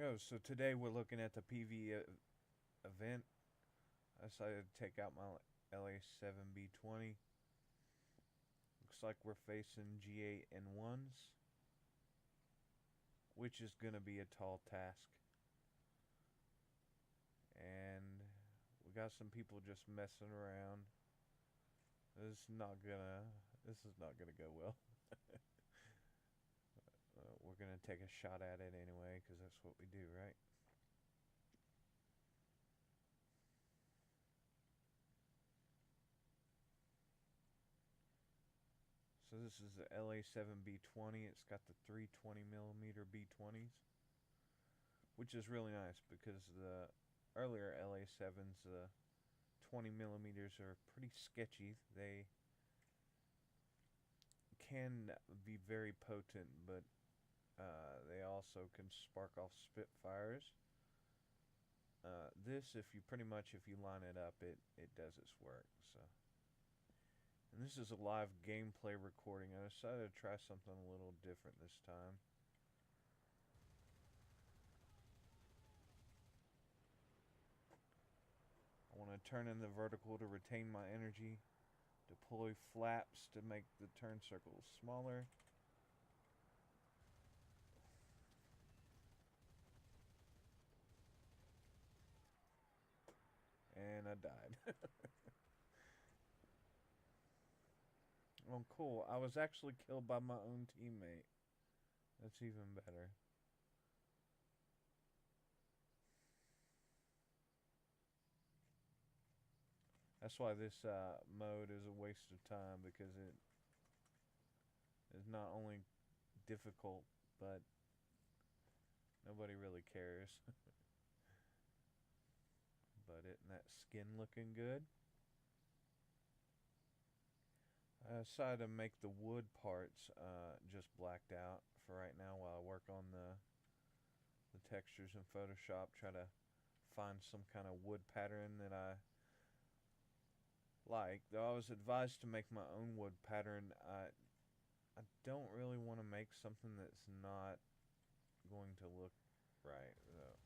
Yo, so today we're looking at the PvE event. I decided to take out my LA7B20. Looks like we're facing G8 and 1s, which is going to be a tall task. And we got some people just messing around. This is not gonna go well. We're gonna take a shot at it anyway, because that's what we do, right? So this is the LA7B20. It's got the 320mm B20s, which is really nice because the earlier LA7s, 20mm are pretty sketchy. They can be very potent, but they also can spark off Spitfires. This, if you line it up, it does its work. So, and this is a live gameplay recording. I decided to try something a little different this time. I want to turn in the vertical to retain my energy. Deploy flaps to make the turn circles smaller. And I died. Oh, cool. I was actually killed by my own teammate. That's even better. That's why this mode is a waste of time, because it is not only difficult, but nobody really cares. But isn't that skin looking good? I decided to make the wood parts just blacked out for right now while I work on the textures in Photoshop. Try to find some kind of wood pattern that I like. Though I was advised to make my own wood pattern, I don't really want to make something that's not going to look right, though.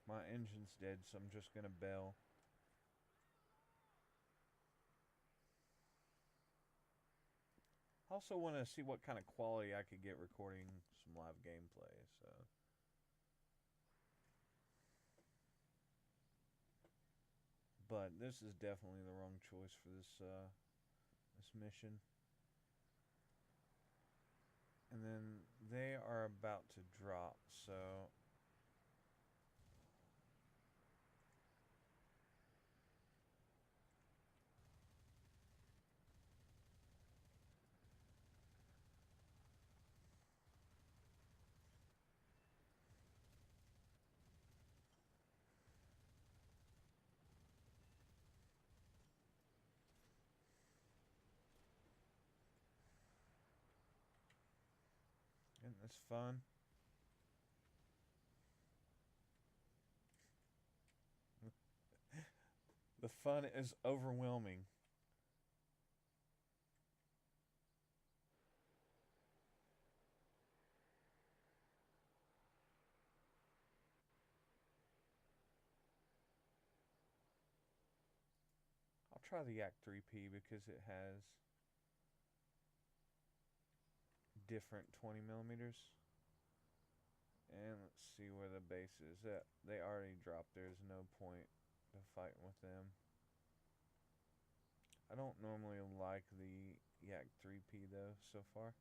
My engine's dead, so I'm just gonna bail. I also want to see what kind of quality I could get recording some live gameplay, so. But this is definitely the wrong choice for this mission. And then they are about to drop, so and it's fun. The fun is overwhelming. I'll try the Yak 3P because it has different 20mm. And let's see where the base is. They already dropped. There's no point to fighting with them. I don't normally like the Yak 3P though so far.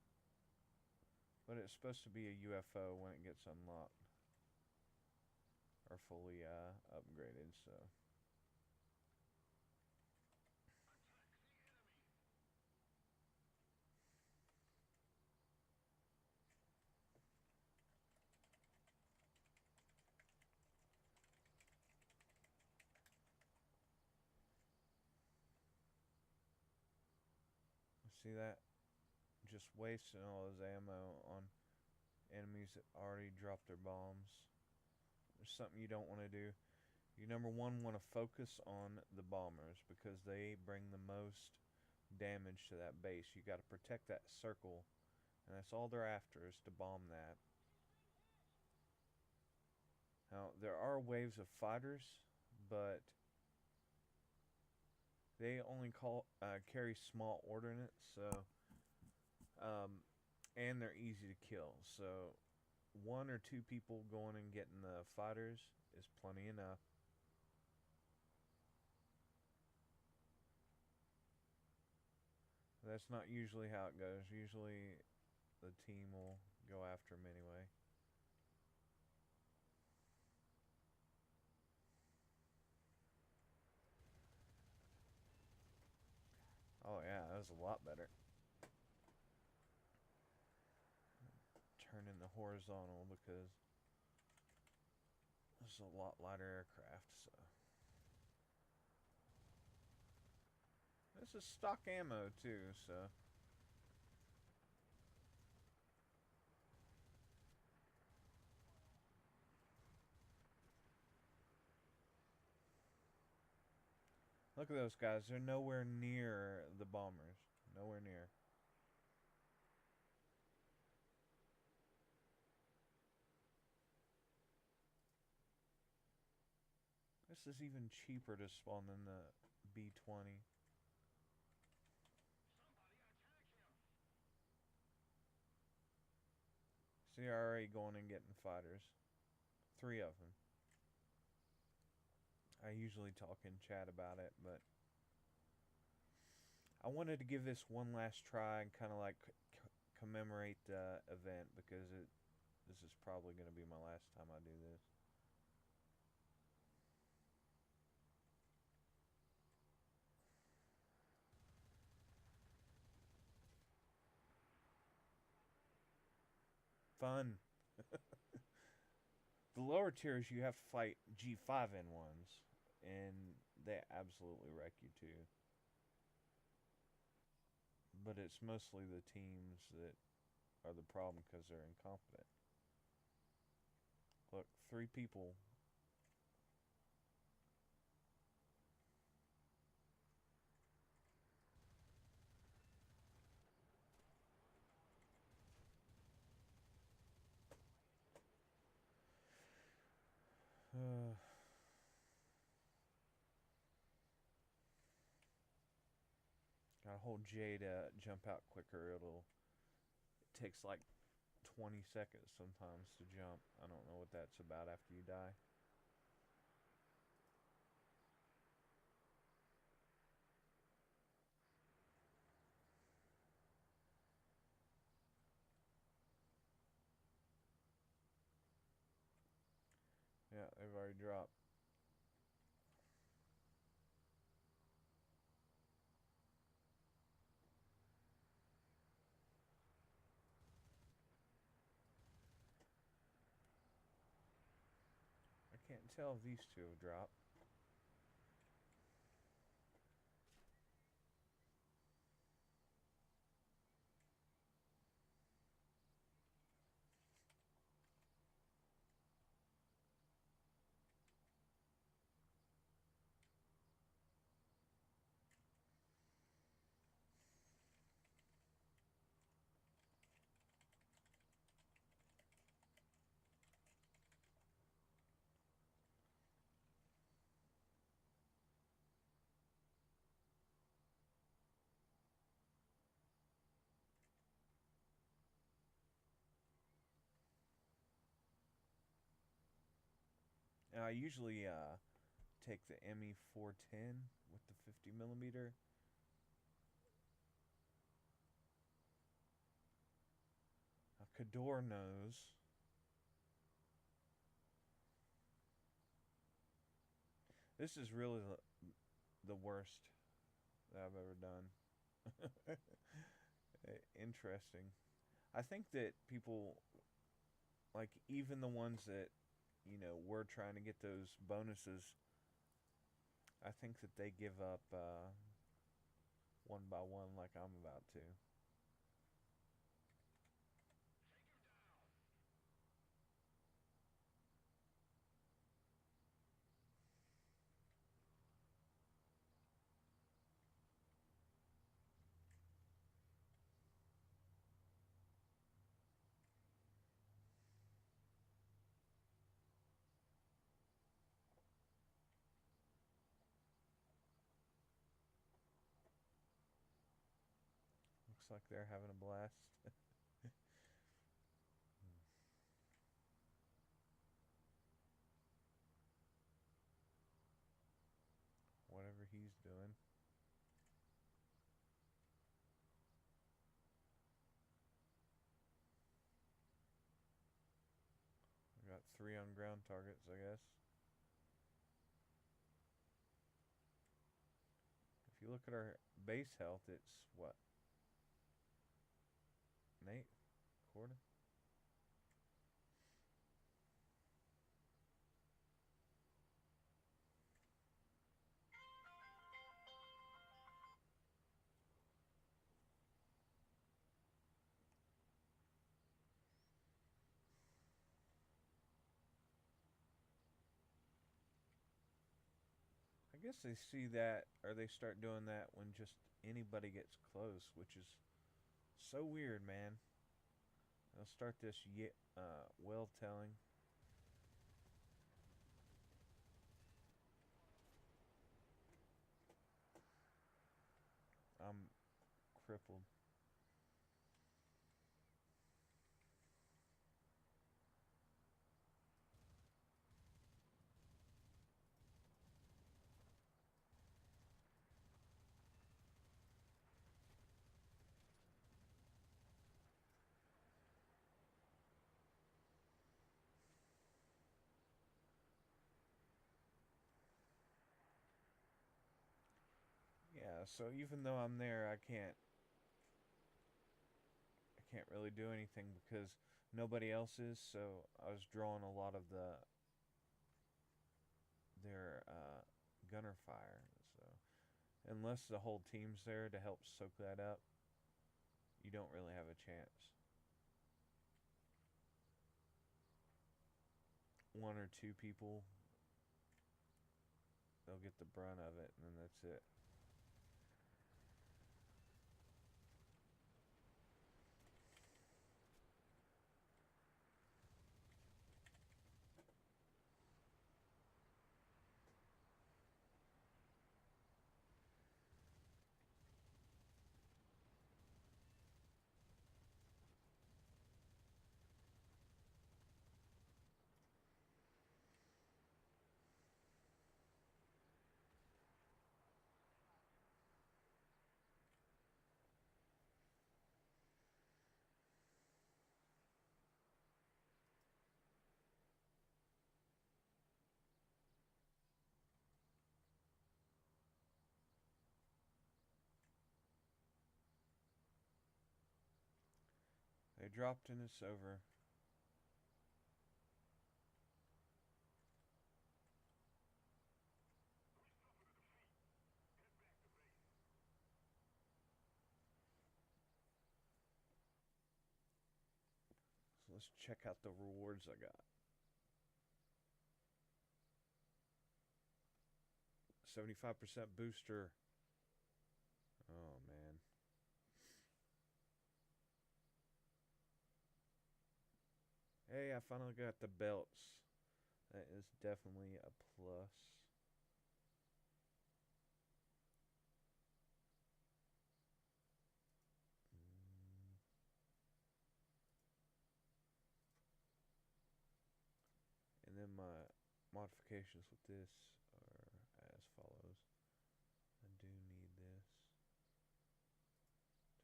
But it's supposed to be a UFO when it gets unlocked. Or fully upgraded, so. See that? Just wasting all his ammo on enemies that already dropped their bombs. There's something you don't want to do. You number one want to focus on the bombers because they bring the most damage to that base. You got to protect that circle, and that's all they're after is to bomb that. Now there are waves of fighters, but they only carry small ordnance, so and they're easy to kill. So one or two people going and getting the fighters is plenty enough. That's not usually how it goes. Usually the team will go after him anyway. Oh yeah, that was a lot better. Turn in the horizontal because this is a lot lighter aircraft, so. This is stock ammo too, so. Look at those guys. They're nowhere near the bombers. Nowhere near. This is even cheaper to spawn than the B-20. See, they're already going and getting fighters. 3 of them. I usually talk in chat about it, but I wanted to give this one last try and kind of like commemorate the event because this is probably going to be my last time I do this. Fun. The lower tiers you have to fight G5N1s, and they absolutely wreck you too. But it's mostly the teams that are the problem because they're incompetent. Look, 3 people. Gotta hold J to jump out quicker. It takes like 20 seconds sometimes to jump. I don't know what that's about after you die. Yeah, they've already dropped. I can't tell if these 2 have dropped. And I usually take the ME410 with the 50 millimeter. Cador knows. This is really the worst that I've ever done. Interesting. I think that people, like even the ones that, were trying to get those bonuses, I think that they give up one by one like I'm about to. Looks like they're having a blast. Whatever he's doing. We got 3 on ground targets, I guess. If you look at our base health, it's what? Nate? Quarter? I guess they see that, or they start doing that when just anybody gets close, which is so weird, man. They'll start this well telling. I'm crippled. Yeah, so even though I'm there, I can't really do anything because nobody else is. So I was drawing a lot of their gunner fire. So unless the whole team's there to help soak that up, you don't really have a chance. 1 or 2 people, they'll get the brunt of it, and then that's it. They dropped and it's over. So let's check out the rewards I got. 75% booster. Oh man. Hey, I finally got the belts. That is definitely a plus. Mm. And then my modifications with this are as follows. I do need this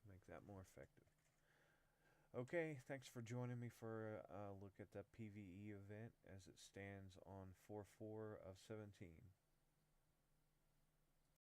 to make that more effective. Okay, thanks for joining me for a look at the PVE event as it stands on 4/4 of 17.